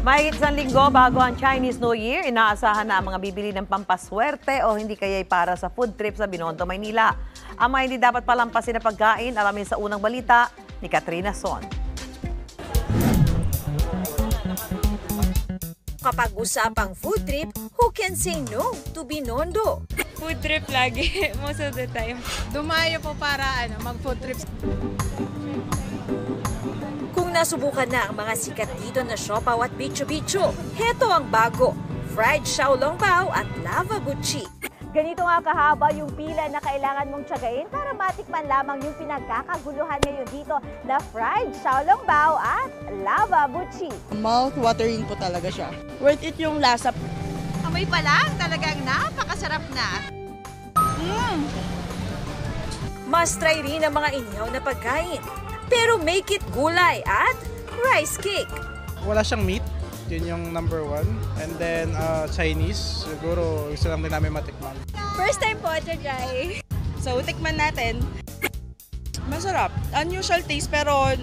Mahigit isang linggo bago ang Chinese New Year, inaasahan na ang mga bibili ng pampaswerte o hindi kaya'y para sa food trip sa Binondo, Maynila. Ang mga hindi dapat palampasin na pagkain, alamin sa unang balita ni Katrina Son. Kapag usapang food trip, who can say no to Binondo? Food trip lagi, most of the time. Dumayo po para mag-food trips. Kung nasubukan na ang mga sikat dito na siopaw at bicho-bicho, heto ang bago, fried xiaolongbao at lava buchi. Ganito nga kahaba yung pila na kailangan mong tiyagain para matikman lamang yung pinagkakaguluhan ngayon dito na fried xiaolongbao at lava buchi. Mouth-watering po talaga siya. Worth it yung lasa. Amoy pa lang, talagang napakasarap na. Must try rin ang mga inyaw na pagkain. Pero make it gulay at rice cake. Wala siyang meat, yun yung number one. And then Chinese, siguro gusto lang din namin matikman. First time po to try. So, tikman natin. Masarap. Unusual taste pero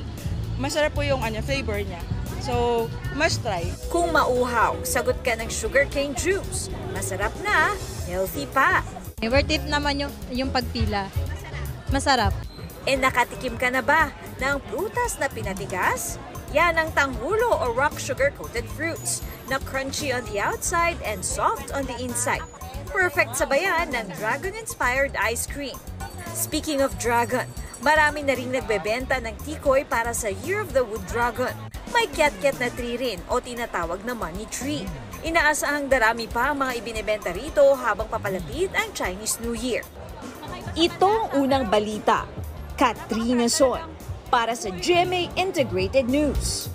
masarap po yung flavor niya. So, must try. Kung mauhaw, sagot ka ng sugarcane juice. Masarap na, healthy pa. Worth it naman yung pagpila. Masarap. E nakatikim ka na ba ng prutas na pinatigas? Yan ang tanghulo o rock sugar-coated fruits na crunchy on the outside and soft on the inside. Perfect sabayan ng dragon-inspired ice cream. Speaking of dragon, marami na rin nagbebenta ng tikoy para sa Year of the Wood Dragon. May kiat-kiat na tree rin o tinatawag na money tree. Inaasahang darami pa ang mga ibinebenta rito habang papalapit ang Chinese New Year. Itong unang balita. Katrina Son para sa GMA Integrated News.